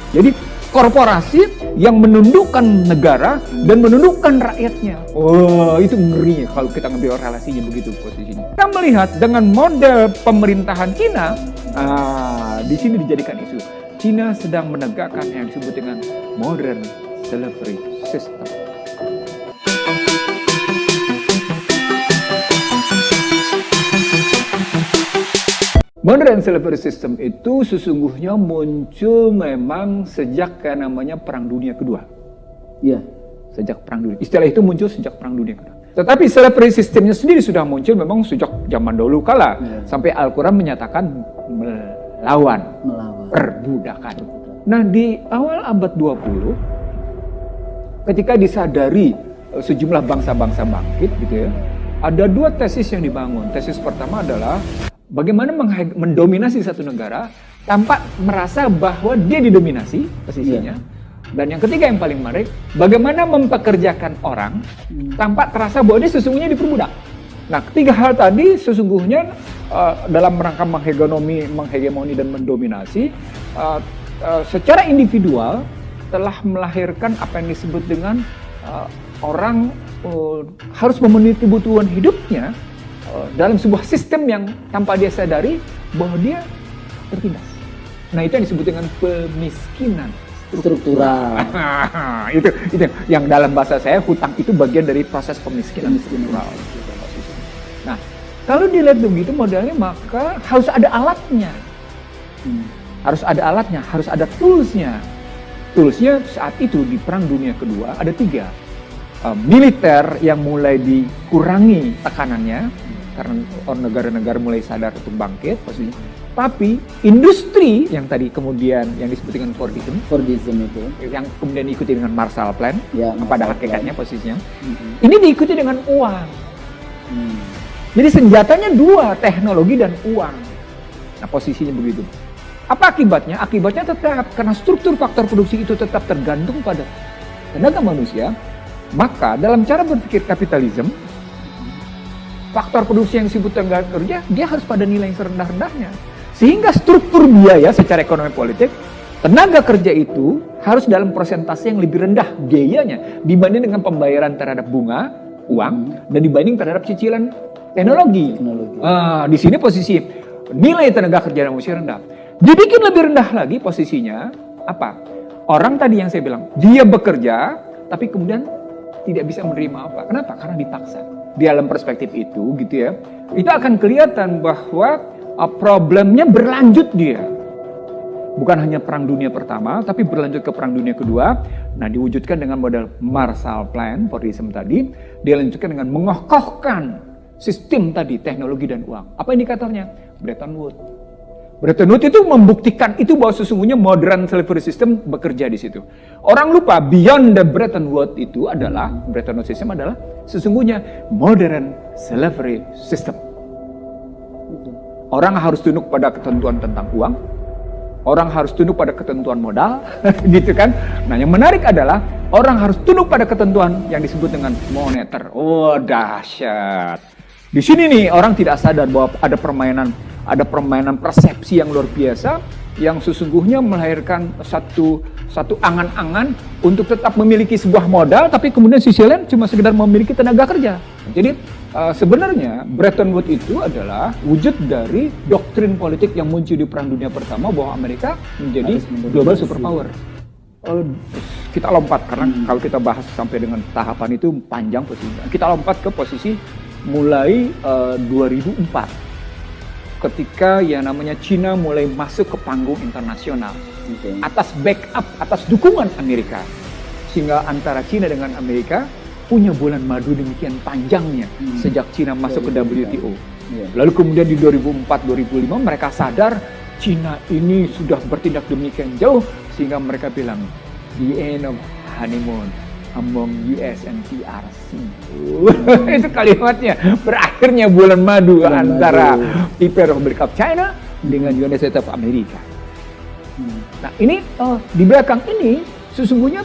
Jadi korporasi yang menundukkan negara dan menundukkan rakyatnya. Oh, itu ngeri kalau kita ngambil relasinya begitu posisinya. Kita melihat dengan model pemerintahan Cina, di sini dijadikan isu. Cina sedang menegakkan yang disebut dengan modern slavery system. Modern slavery system itu sesungguhnya muncul memang sejak yang namanya Perang Dunia Kedua. Iya. Sejak Perang Dunia. Istilah itu muncul sejak Perang Dunia Kedua. Tetapi slavery systemnya sendiri sudah muncul memang sejak zaman dahulu kala. Ya. Sampai Al-Quran menyatakan melawan perbudakan. Nah, di awal abad 20, ketika disadari sejumlah bangsa-bangsa bangkit gitu ya, ada dua tesis yang dibangun. Tesis pertama adalah bagaimana mendominasi satu negara tanpa merasa bahwa dia didominasi posisinya. Dan yang ketiga yang paling menarik, bagaimana mempekerjakan orang tanpa terasa bahwa dia sesungguhnya diperbudak. Nah, ketiga hal tadi sesungguhnya dalam rangka menghegemoni dan mendominasi secara individual telah melahirkan apa yang disebut dengan orang harus memenuhi kebutuhan hidupnya dalam sebuah sistem yang tanpa dia sadari bahwa dia tertindas. Nah, itu yang disebut dengan pemiskinan struktural. itu yang dalam bahasa saya hutang itu bagian dari proses pemiskinan struktural. Nah, kalau dilihat begitu modelnya maka harus ada alatnya. Harus ada alatnya, harus ada toolsnya. Toolsnya saat itu di Perang Dunia Kedua ada 3. Militer yang mulai dikurangi tekanannya karena negara-negara mulai sadar untuk bangkit posisinya. Tapi industri yang tadi kemudian yang disebut dengan Fordism itu yang kemudian diikuti dengan Marshall Plan pada hakikatnya posisinya. Ini diikuti dengan uang. Jadi senjatanya 2, teknologi dan uang. Nah, posisinya begitu. Apa akibatnya? Akibatnya tetap karena struktur faktor produksi itu tetap tergantung pada tenaga manusia. Maka dalam cara berpikir kapitalisme, faktor produksi yang disebut tenaga kerja, dia harus pada nilai yang serendah-rendahnya. Sehingga struktur biaya secara ekonomi politik, tenaga kerja itu harus dalam persentase yang lebih rendah biayanya dibanding dengan pembayaran terhadap bunga, uang, dan dibanding terhadap cicilan teknologi. Di sini posisi nilai tenaga kerja yang masih rendah. Dibikin lebih rendah lagi posisinya, apa? Orang tadi yang saya bilang, dia bekerja, tapi kemudian tidak bisa menerima apa. Kenapa? Karena dipaksa. Di dalam perspektif itu gitu ya, itu akan kelihatan bahwa problemnya berlanjut dia. Bukan hanya Perang Dunia Pertama, tapi berlanjut ke Perang Dunia Kedua. Nah, diwujudkan dengan model Marshall Plan, Fordism tadi, dilanjutkan dengan mengokohkan sistem tadi, teknologi dan uang. Apa indikatornya? Bretton Woods. Bretton Woods itu membuktikan itu bahwa sesungguhnya modern slavery system bekerja di situ. Orang lupa beyond the Bretton Woods itu adalah Bretton Woods system adalah sesungguhnya modern slavery system. Orang harus tunduk pada ketentuan tentang uang. Orang harus tunduk pada ketentuan modal, gitu kan? Nah, yang menarik adalah orang harus tunduk pada ketentuan yang disebut dengan moneter. Oh, dahsyat. Di sini nih orang tidak sadar bahwa ada permainan persepsi yang luar biasa yang sesungguhnya melahirkan satu angan-angan untuk tetap memiliki sebuah modal, tapi kemudian sisi lain cuma sekedar memiliki tenaga kerja. Jadi sebenarnya Bretton Woods itu adalah wujud dari doktrin politik yang muncul di Perang Dunia Pertama bahwa Amerika menjadi global superpower. Kita lompat karena kalau kita bahas sampai dengan tahapan itu panjang posisinya. Kita lompat ke posisi mulai 2004. Ketika yang namanya Cina mulai masuk ke panggung internasional atas backup, atas dukungan Amerika, sehingga antara Cina dengan Amerika punya bulan madu demikian panjangnya sejak Cina masuk ke WTO. Lalu kemudian di 2004-2005 mereka sadar Cina ini sudah bertindak demikian jauh sehingga mereka bilang the end of honeymoon among US and PRC. Itu kalimatnya. Berakhirnya bulan madu antara People Republic of China dengan United States of America. Nah, ini di belakang ini sesungguhnya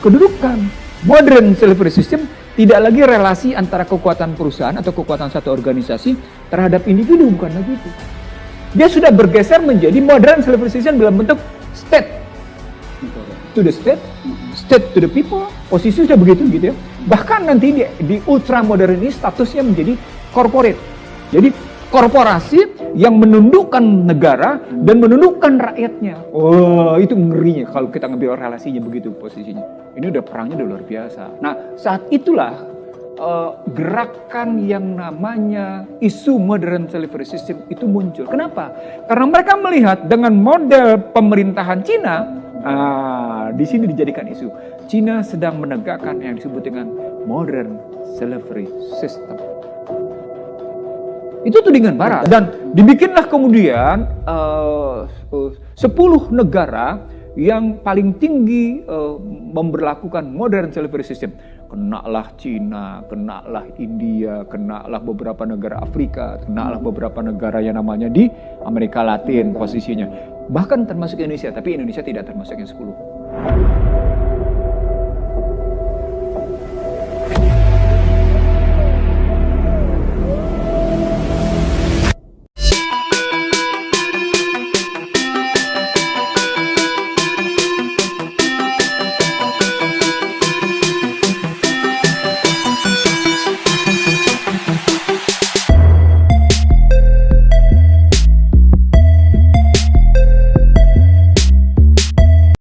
kedudukan modern slavery system tidak lagi relasi antara kekuatan perusahaan atau kekuatan satu organisasi terhadap individu, bukan lagi itu. Dia sudah bergeser menjadi modern slavery system dalam bentuk state. to the state, state to the people. Posisi sudah begitu gitu ya. Bahkan nanti di ultramodern ini statusnya menjadi corporate. Jadi korporasi yang menundukkan negara dan menundukkan rakyatnya. Oh, itu ngerinya kalau kita ngambil relasinya begitu posisinya. Ini udah perangnya udah luar biasa. Nah, saat itulah gerakan yang namanya isu modern slavery system itu muncul. Kenapa? Karena mereka melihat dengan model pemerintahan Cina, di sini dijadikan isu. Cina sedang menegakkan yang disebut dengan modern slavery system. Itu tudingan barat. Dan dibikinlah kemudian 10 negara yang paling tinggi memberlakukan modern slavery system. Kenalah Cina, kenalah India, kenalah beberapa negara Afrika, kenalah beberapa negara yang namanya di Amerika Latin posisinya. Bahkan termasuk Indonesia, tapi Indonesia tidak termasuk yang 10.